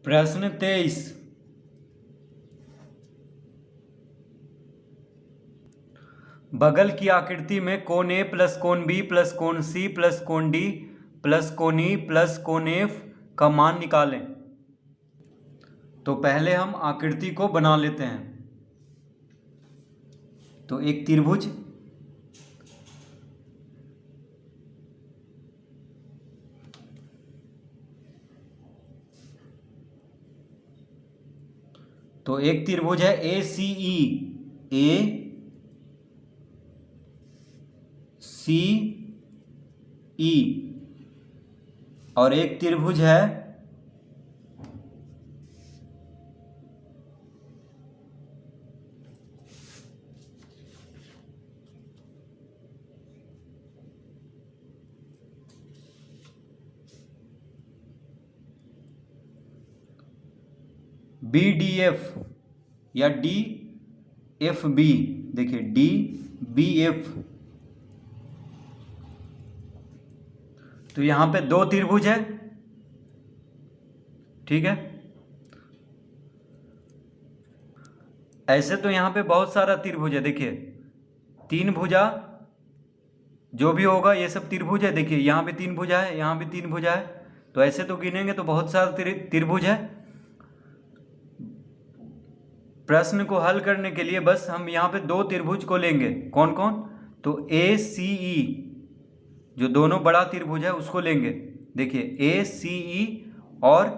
प्रश्न 23। बगल की आकृति में कोण ए प्लस कोण बी प्लस कोण सी प्लस कोण डी प्लस कोण ई प्लस कोण एफ का मान निकालें। तो पहले हम आकृति को बना लेते हैं। तो एक त्रिभुज, तो एक त्रिभुज है ए सी ई और एक त्रिभुज है बी डी एफ या डी एफ बी। देखिए डी बी एफ। तो यहां पे दो त्रिभुज है, ठीक है। ऐसे तो यहां पे बहुत सारा त्रिभुज है। देखिए तीन भुजा जो भी होगा ये सब त्रिभुज है। देखिए यहाँ पे तीन भुजा है, यहाँ भी तीन भुजा है। तो ऐसे तो गिनेंगे तो बहुत सारा त्रिभुज है। प्रश्न को हल करने के लिए बस हम यहाँ पे दो त्रिभुज को लेंगे। कौन कौन? तो ए सी ई, जो दोनों बड़ा त्रिभुज है उसको लेंगे। देखिए ए सी ई और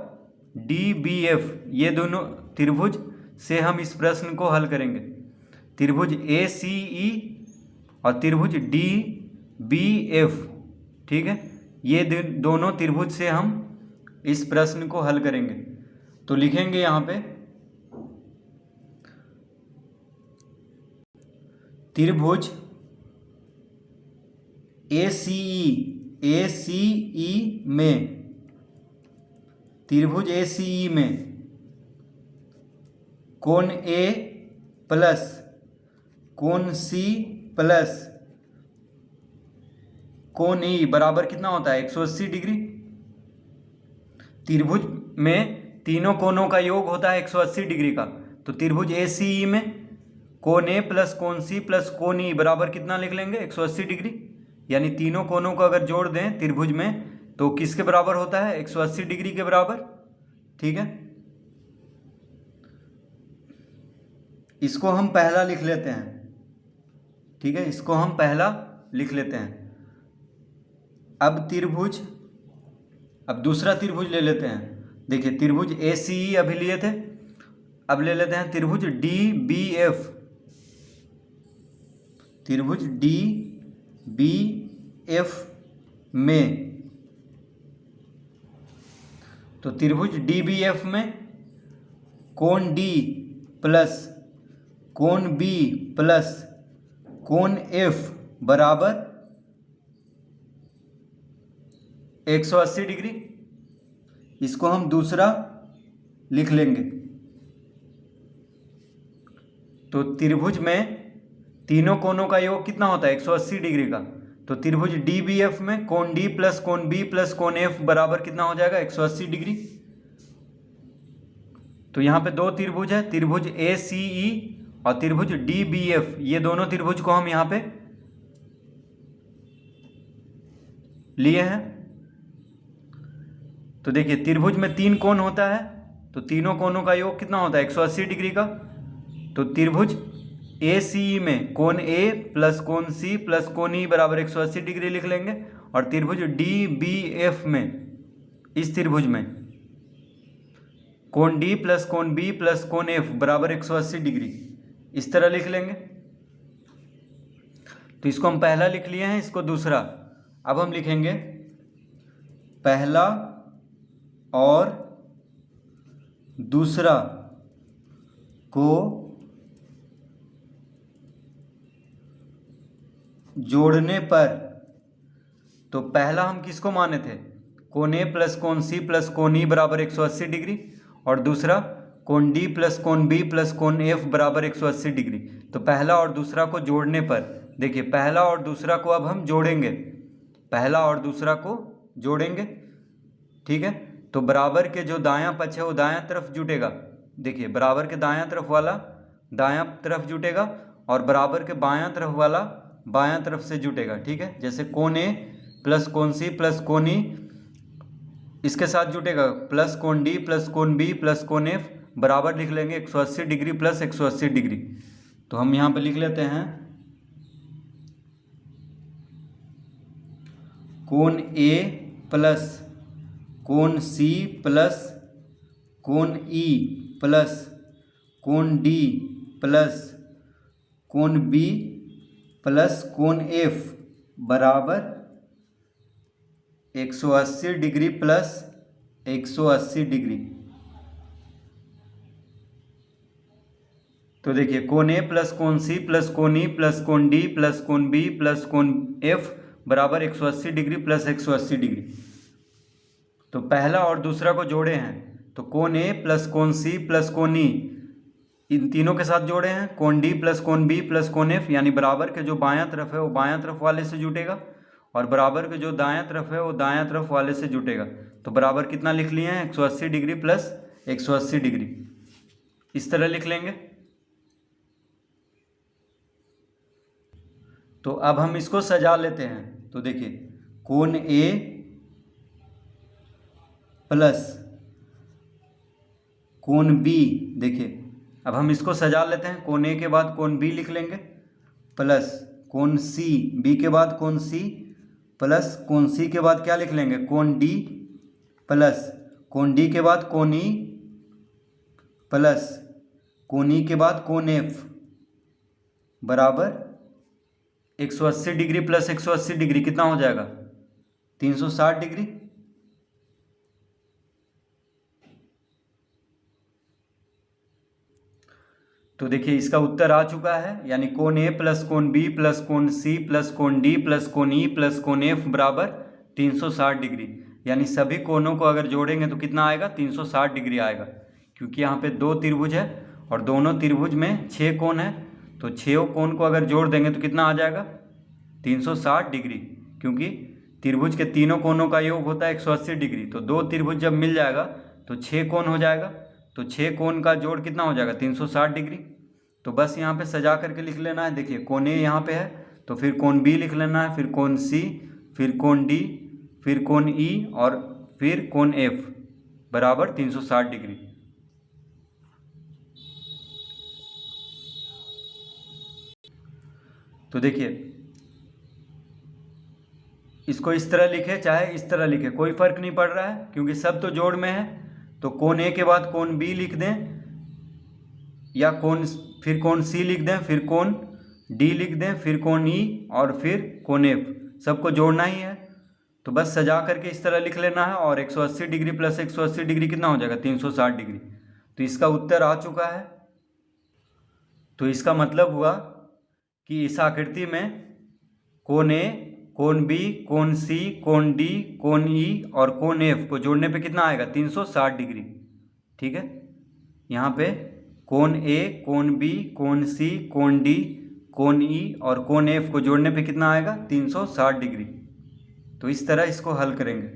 डी बी एफ, ये दोनों त्रिभुज से हम इस प्रश्न को हल करेंगे। त्रिभुज ए सी ई और त्रिभुज डी बी एफ, ठीक है। ये दोनों त्रिभुज से हम इस प्रश्न को हल करेंगे। तो लिखेंगे यहाँ पे त्रिभुज ए सी ई में, त्रिभुज ए सी ई में कोण ए प्लस कोण सी प्लस कोण ई बराबर कितना होता है? 180 डिग्री। त्रिभुज में तीनों कोणों का योग होता है 180 डिग्री का। तो त्रिभुज ए सी ई में कोण ए प्लस कोण सी प्लस कोण ई बराबर कितना लिख लेंगे? 180 डिग्री। यानी तीनों कोणों को अगर जोड़ दें त्रिभुज में तो किसके बराबर होता है? 180 डिग्री के बराबर, ठीक है। इसको हम पहला लिख लेते हैं, ठीक है। इसको हम पहला लिख लेते हैं। अब दूसरा त्रिभुज ले लेते हैं। देखिए त्रिभुज ए सी ई अभी लिए थे, अब ले लेते हैं त्रिभुज डी बी एफ। त्रिभुज डी बी एफ में, तो त्रिभुज डी बी एफ में कोण डी प्लस कोण बी प्लस कोण एफ बराबर 180 डिग्री। इसको हम दूसरा लिख लेंगे। तो त्रिभुज में तीनों कोणों का योग कितना होता है? 180 डिग्री का। तो त्रिभुज डी बी एफ में कोण डी प्लस कोण बी प्लस कोण एफ बराबर कितना हो जाएगा? 180 डिग्री। तो यहाँ पे दो त्रिभुज है, त्रिभुज ए सी ई और त्रिभुज डी बी एफ। ये दोनों त्रिभुज को हम यहाँ पे लिए हैं। तो देखिए त्रिभुज में तीन कोण होता है, तो तीनों कोणों का योग कितना होता है? 180 डिग्री का। तो त्रिभुज ए सी ई में कोण ए प्लस कोण सी प्लस कोण ई बराबर 180 डिग्री लिख लेंगे। और त्रिभुज डी बी एफ में, इस त्रिभुज में कोण डी प्लस कोण बी प्लस कोण एफ बराबर 180 डिग्री, इस तरह लिख लेंगे। तो इसको हम पहला लिख लिए हैं, इसको दूसरा। अब हम लिखेंगे पहला और दूसरा को जोड़ने पर, तो पहला हम किसको माने थे? कोण ए प्लस कोण सी प्लस कोण ई बराबर 180 डिग्री और दूसरा कोण डी प्लस कोण बी प्लस कोण एफ बराबर 180 डिग्री। तो पहला और दूसरा को जोड़ने पर, देखिए पहला और दूसरा को अब हम जोड़ेंगे, पहला और दूसरा को जोड़ेंगे, ठीक है। तो बराबर के जो दायां पक्ष है वो दायां तरफ जुटेगा। देखिए बराबर के दायां तरफ वाला दायां तरफ जुटेगा और बराबर के बायां तरफ वाला बायां तरफ से जुटेगा। ठीक है, जैसे कोण ए प्लस कोण सी प्लस कोण ई इसके साथ जुटेगा, प्लस कोण डी प्लस कोण बी प्लस कोण एफ बराबर लिख लेंगे 180 डिग्री प्लस 180 डिग्री। तो हम यहाँ पे लिख लेते हैं कोण ए प्लस कोण सी प्लस कोण ई प्लस कोण डी प्लस कोण बी प्लस कोण एफ बराबर 180 डिग्री प्लस 180 डिग्री। तो देखिए कोण ए प्लस कोण सी प्लस कोण ई प्लस कोण डी प्लस कोण बी प्लस कोण एफ बराबर 180 डिग्री प्लस 180 डिग्री। तो पहला और दूसरा को जोड़े हैं तो कोण ए प्लस कोण सी प्लस कोण ई इन तीनों के साथ जोड़े हैं, कोण डी प्लस कोण बी प्लस कोण एफ यानी बराबर के जो बायां तरफ है वो बायां तरफ वाले से जुटेगा और बराबर के जो दायां तरफ है वो दायां तरफ वाले से जुटेगा। तो बराबर कितना लिख लिए हैं 180 डिग्री प्लस 180 डिग्री, इस तरह लिख लेंगे। तो अब हम इसको सजा लेते हैं। तो देखिए कोण ए प्लस कोण बी, देखिए अब हम इसको सजा लेते हैं। कोण ए के बाद कोण बी लिख लेंगे प्लस कोण सी, बी के बाद कोण सी प्लस कोण सी के बाद क्या लिख लेंगे कोण डी प्लस कोण डी के बाद कोण ई प्लस कोण ई के बाद कोण एफ बराबर 180 डिग्री प्लस 180 डिग्री कितना हो जाएगा 360 डिग्री। तो देखिए इसका उत्तर आ चुका है, यानी कोण ए प्लस कोण बी प्लस कोण सी प्लस कोण डी प्लस कोण ई प्लस कोण एफ बराबर 360 डिग्री। यानी सभी कोणों को अगर जोड़ेंगे तो कितना आएगा 360 डिग्री आएगा, क्योंकि यहाँ पे दो त्रिभुज है और दोनों त्रिभुज में 6 कोण है। तो 6 कोण को अगर जोड़ देंगे तो कितना आ जाएगा 360 डिग्री, क्योंकि त्रिभुज के तीनों कोणों का योग होता है 180 डिग्री। तो दो त्रिभुज जब मिल जाएगा तो 6 कोण हो जाएगा, तो 6 कोण का जोड़ कितना हो जाएगा 360 डिग्री। तो बस यहाँ पे सजा करके लिख लेना है। देखिए कोण ए यहाँ पे है तो फिर कोण बी लिख लेना है, फिर कोण सी, फिर कोण डी, फिर कोण ई और फिर कोण एफ बराबर 360 डिग्री। तो देखिए इसको इस तरह लिखे चाहे इस तरह लिखे कोई फर्क नहीं पड़ रहा है, क्योंकि सब तो जोड़ में है। तो कोण ए के बाद कोण बी लिख दें या फिर कोण सी लिख दें, फिर कोण डी लिख दें, फिर कोण ई और फिर कोण एफ, सबको जोड़ना ही है। तो बस सजा करके इस तरह लिख लेना है और 180 डिग्री प्लस 180 डिग्री कितना हो जाएगा 360 डिग्री। तो इसका उत्तर आ चुका है। तो इसका मतलब हुआ कि इस आकृति में कोण ए, कोण बी, कोण सी, कोण डी, कोण ई और कोण एफ को जोड़ने पे कितना आएगा 360 डिग्री। ठीक है, यहाँ पे कोण ए, कोण बी, कोण सी, कोण डी, कोण ई और कोण एफ को जोड़ने पे कितना आएगा 360 डिग्री। तो इस तरह इसको हल करेंगे।